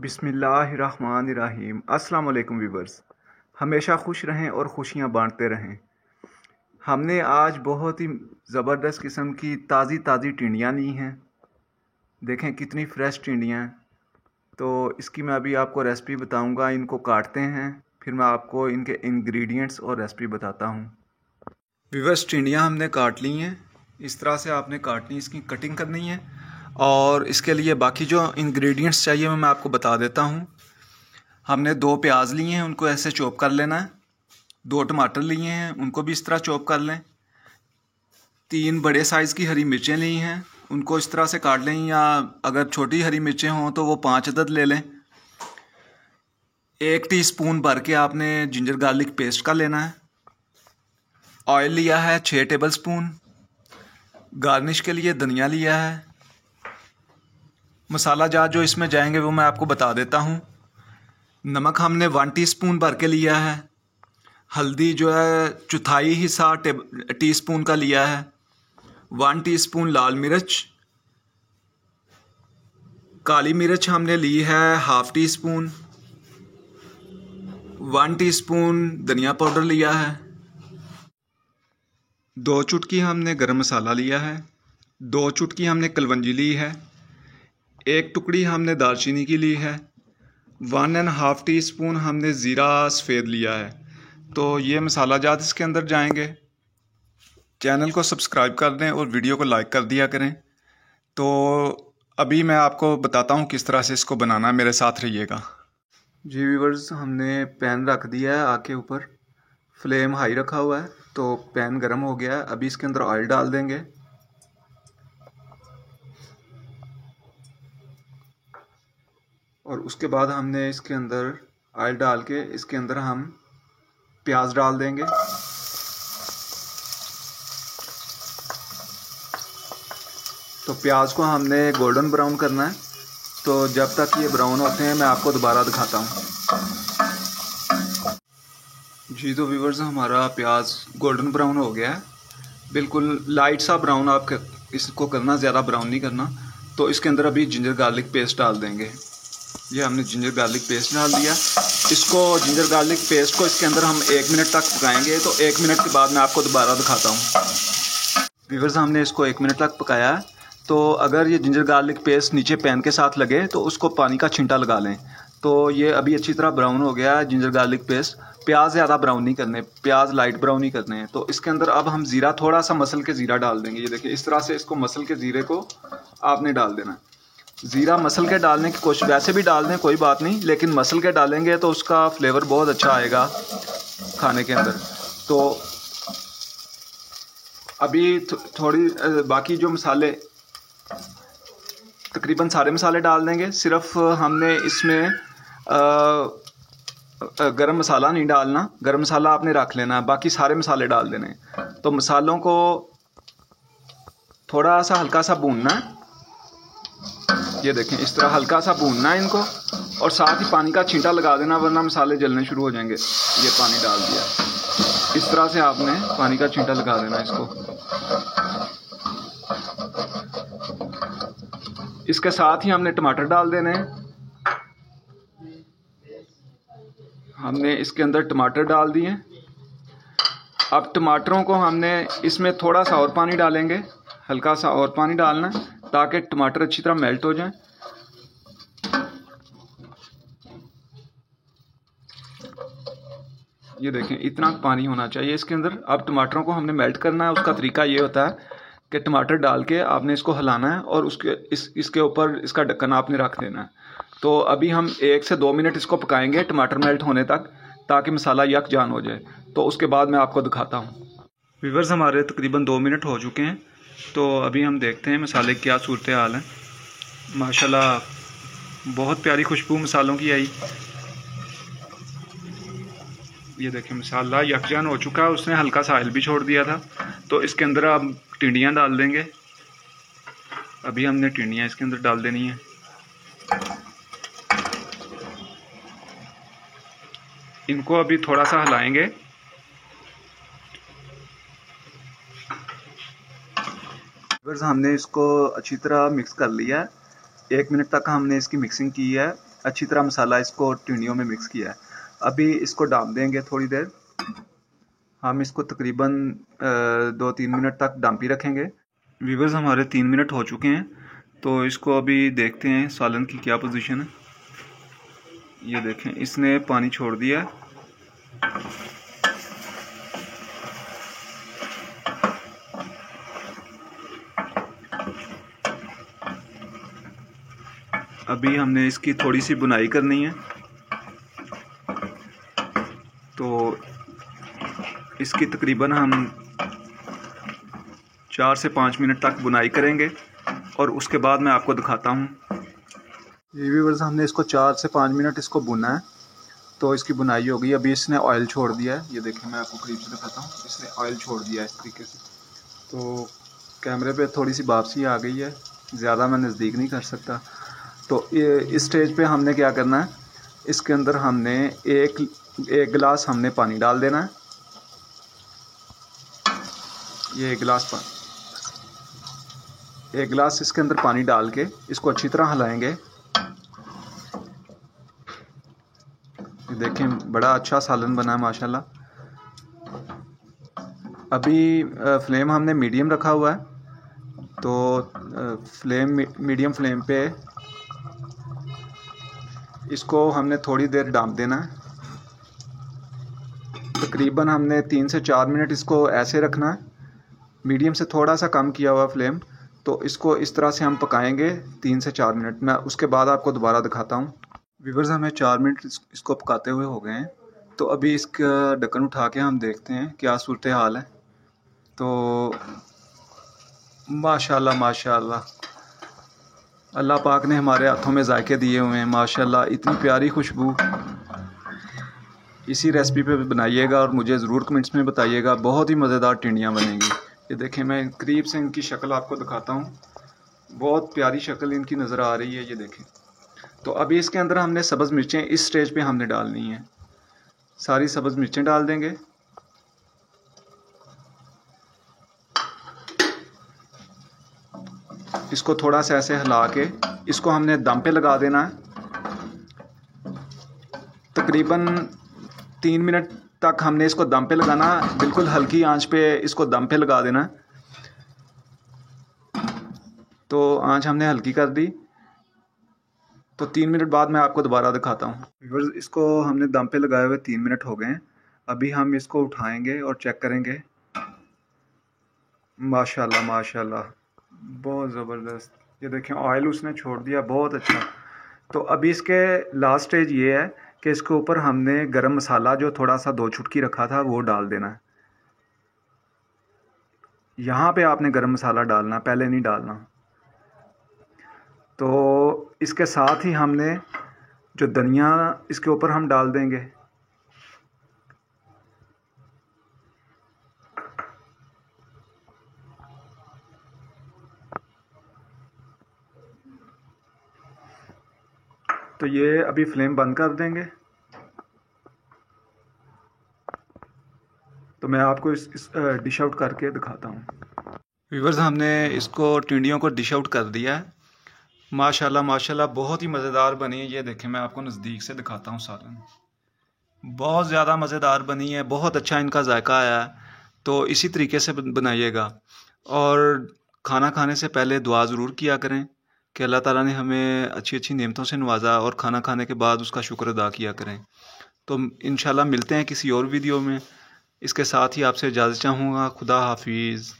बिस्मिल्लाहिर्रहमानिर्रहीम। अस्सलाम वालेकुम व्यूवर्स, हमेशा खुश रहें और खुशियाँ बांटते रहें। हमने आज बहुत ही ज़बरदस्त किस्म की ताज़ी टिंडियाँ ली हैं। देखें कितनी फ़्रेश टिंडियाँ हैं। तो इसकी मैं अभी आपको रेसिपी बताऊंगा। इनको काटते हैं, फिर मैं आपको इनके इंग्रेडिएंट्स और रेसिपी बताता हूँ। व्यूवर्स, टिंडियाँ हमने काट ली हैं। इस तरह से आपने काटनी, इसकी कटिंग करनी है। और इसके लिए बाकी जो इंग्रेडिएंट्स चाहिए मैं आपको बता देता हूँ। हमने 2 प्याज लिए हैं, उनको ऐसे चॉप कर लेना है। 2 टमाटर लिए हैं, उनको भी इस तरह चॉप कर लें। 3 बड़े साइज़ की हरी मिर्चें ली हैं, उनको इस तरह से काट लें, या अगर छोटी हरी मिर्चें हों तो वो 5 अदद ले लें। 1 टीस्पून भर के आपने जिंजर गार्लिक पेस्ट का लेना है। ऑयल लिया है 6 टेबल स्पून। गार्निश के लिए धनिया लिया है। मसाला जात जो इसमें जाएंगे वो मैं आपको बता देता हूँ। नमक हमने 1 टीस्पून भर के लिया है। हल्दी जो है 1/4 हिस्सा टीस्पून का लिया है। 1 टीस्पून लाल मिर्च। काली मिर्च हमने ली है 1/2 टीस्पून। 1 टीस्पून धनिया पाउडर लिया है। 2 चुटकी हमने गरम मसाला लिया है। 2 चुटकी हमने कलवंजी ली है। 1 टुकड़ी हमने दालचीनी की ली है। 1.5 टीस्पून हमने ज़ीरा सफ़ेद लिया है। तो ये मसाला जात इसके अंदर जाएंगे। चैनल को सब्सक्राइब कर दें और वीडियो को लाइक कर दिया करें। तो अभी मैं आपको बताता हूँ किस तरह से इसको बनाना है, मेरे साथ रहिएगा। जी व्यूअर्स, हमने पैन रख दिया है आग के ऊपर। फ्लेम हाई रखा हुआ है, तो पैन गर्म हो गया है। अभी इसके अंदर ऑयल डाल देंगे। और उसके बाद हमने इसके अंदर ऑयल डाल के इसके अंदर हम प्याज डाल देंगे। तो प्याज को हमने गोल्डन ब्राउन करना है। तो जब तक ये ब्राउन होते हैं मैं आपको दोबारा दिखाता हूँ। जी तो व्यूअर्स, हमारा प्याज गोल्डन ब्राउन हो गया है। बिल्कुल लाइट सा ब्राउन आप इसको करना, ज़्यादा ब्राउन नहीं करना। तो इसके अंदर अभी जिंजर गार्लिक पेस्ट डाल देंगे। ये हमने जिंजर गार्लिक पेस्ट डाल दिया। इसको जिंजर गार्लिक पेस्ट को इसके अंदर हम 1 मिनट तक पकाएंगे। तो 1 मिनट के बाद मैं आपको दोबारा दिखाता हूँ। व्यूअर्स, हमने इसको 1 मिनट तक पकाया। तो अगर ये जिंजर गार्लिक पेस्ट नीचे पैन के साथ लगे तो उसको पानी का छींटा लगा लें। तो ये अभी अच्छी तरह ब्राउन हो गया है जिंजर गार्लिक पेस्ट। प्याज ज़्यादा ब्राउन नहीं करने, प्याज लाइट ब्राउन ही करने हैं। तो इसके अंदर अब हम ज़ीरा, थोड़ा सा मसल के ज़ीरा डाल देंगे। ये देखिए, इस तरह से इसको मसल के ज़ीरे को आपने डाल देना। ज़ीरा मसल के डालने की कोशिश, वैसे भी डाल दें कोई बात नहीं, लेकिन मसल के डालेंगे तो उसका फ्लेवर बहुत अच्छा आएगा खाने के अंदर। तो अभी थोड़ी बाकी जो मसाले, तकरीबन सारे मसाले डाल देंगे। सिर्फ हमने इसमें गरम मसाला नहीं डालना। गरम मसाला आपने रख लेना, बाकी सारे मसाले डाल देने। तो मसालों को थोड़ा सा हल्का सा भूनना है। ये देखें, इस तरह हल्का सा भूनना है इनको। और साथ ही पानी का छींटा लगा देना, वरना मसाले जलने शुरू हो जाएंगे। ये पानी डाल दिया, इस तरह से आपने पानी का छींटा लगा देना इसको। इसके साथ ही हमने टमाटर डाल देने हैं। हमने इसके अंदर टमाटर डाल दिए। अब टमाटरों को हमने इसमें थोड़ा सा और पानी डालेंगे, हल्का सा और पानी डालना है ताकि टमाटर अच्छी तरह मेल्ट हो जाए। ये देखें, इतना पानी होना चाहिए इसके अंदर। अब टमाटरों को हमने मेल्ट करना है। उसका तरीका ये होता है कि टमाटर डाल के आपने इसको हिलाना है और इसके ऊपर इसका ढक्कन आपने रख देना है। तो अभी हम 1 से 2 मिनट इसको पकाएंगे टमाटर मेल्ट होने तक, ताकि मसाला यकजान हो जाए। तो उसके बाद मैं आपको दिखाता हूँ। व्यूअर्स, हमारे तकरीबन 2 मिनट हो चुके हैं। तो अभी हम देखते हैं मसाले की क्या सूरत हाल है। माशाल्लाह बहुत प्यारी खुशबू मसालों की आई। ये देखें, मसाला यकजान हो चुका है। उसने हल्का सा ऑयल भी छोड़ दिया था। तो इसके अंदर अब टिंडियाँ डाल देंगे। अभी हमने टिंडियाँ इसके अंदर डाल देनी है। इनको अभी थोड़ा सा हिलाएंगे। बस हमने इसको अच्छी तरह मिक्स कर लिया है। 1 मिनट तक हमने इसकी मिक्सिंग की है। अच्छी तरह मसाला इसको टिंडियों में मिक्स किया है। अभी इसको डाम देंगे थोड़ी देर। हम इसको तकरीबन 2-3 मिनट तक डांपी रखेंगे। व्यूवर्स हमारे 3 मिनट हो चुके हैं, तो इसको अभी देखते हैं सालन की क्या पोजीशन है। ये देखें, इसने पानी छोड़ दिया है। अभी हमने इसकी थोड़ी सी बुनाई करनी है, तो इसकी तकरीबन हम 4 से 5 मिनट तक बुनाई करेंगे और उसके बाद मैं आपको दिखाता हूँ। ये व्यूअर्स, हमने इसको 4 से 5 मिनट इसको भुना है, तो इसकी बुनाई हो गई। अभी इसने ऑयल छोड़ दिया है। ये देखें, मैं आपको करीब से दिखाता हूँ। इसने ऑयल छोड़ दिया है इस तरीके से। तो कैमरे पे थोड़ी सी वापसी आ गई है, ज़्यादा मैं नज़दीक नहीं कर सकता। तो इस स्टेज पे हमने क्या करना है, इसके अंदर हमने एक गिलास हमने पानी डाल देना है। ये एक गिलास इसके अंदर पानी डाल के इसको अच्छी तरह हिलाएंगे। देखें, बड़ा अच्छा सालन बना है माशाल्लाह। अभी फ्लेम हमने मीडियम रखा हुआ है, तो मीडियम फ्लेम पे इसको हमने थोड़ी देर डांप देना है। तकरीबन हमने 3 से 4 मिनट इसको ऐसे रखना है। मीडियम से थोड़ा सा कम किया हुआ फ्लेम, तो इसको इस तरह से हम पकाएंगे 3 से 4 मिनट। मैं उसके बाद आपको दोबारा दिखाता हूँ। व्यूअर्स, हमें 4 मिनट इसको पकाते हुए हो गए हैं, तो अभी इसका ढक्कन उठा के हम देखते हैं क्या सूरत हाल है। तो माशाल्लाह माशाल्लाह, अल्लाह पाक ने हमारे हाथों में जायके दिए हुए हैं माशाल्लाह। इतनी प्यारी खुशबू। इसी रेसिपी पे बनाइएगा और मुझे ज़रूर कमेंट्स में बताइएगा। बहुत ही मज़ेदार टिंडियाँ बनेंगी। ये देखें, मैं करीब से इनकी शक्ल आपको दिखाता हूँ। बहुत प्यारी शक्ल इनकी नज़र आ रही है। ये देखें। तो अभी इसके अंदर हमने सब्ज़ मिर्चें इस स्टेज पे हमने डालनी है। सारी सब्ज़ मिर्चें डाल देंगे। इसको थोड़ा सा ऐसे हिला के इसको हमने दम पे लगा देना है। तकरीबन 3 मिनट तक हमने इसको दम पे लगाना, बिल्कुल हल्की आंच पे इसको दम पे लगा देना। तो आंच हमने हल्की कर दी, तो 3 मिनट बाद मैं आपको दोबारा दिखाता हूँ। इसको हमने दम पे लगाए हुए 3 मिनट हो गए हैं। अभी हम इसको उठाएंगे और चेक करेंगे। माशाल्लाह माशाल्लाह, बहुत ज़बरदस्त। ये देखें, ऑयल उसने छोड़ दिया, बहुत अच्छा। तो अभी इसके लास्ट स्टेज ये है कि इसके ऊपर हमने गरम मसाला जो थोड़ा सा 2 चुटकी रखा था वो डाल देना है। यहाँ पे आपने गरम मसाला डालना, पहले नहीं डालना। तो इसके साथ ही हमने जो धनिया इसके ऊपर हम डाल देंगे। तो ये अभी फ्लेम बंद कर देंगे। तो मैं आपको इस डिश आउट करके दिखाता हूँ। व्यूअर्स, हमने इसको टिंडियों को डिश आउट कर दिया है। माशाल्लाह माशाल्लाह, बहुत ही मज़ेदार बनी है। ये देखें, मैं आपको नज़दीक से दिखाता हूँ सालन। बहुत ज़्यादा मज़ेदार बनी है, बहुत अच्छा इनका जायका आया है। तो इसी तरीके से बनाइएगा और खाना खाने से पहले दुआ ज़रूर किया करें कि अल्लाह ताला ने हमें अच्छी अच्छी नेमतों से नवाजा, और खाना खाने के बाद उसका शुक्र अदा किया करें। तो इंशाल्लाह मिलते हैं किसी और वीडियो में। इसके साथ ही आपसे इजाज़त चाहूँगा। खुदा हाफिज़।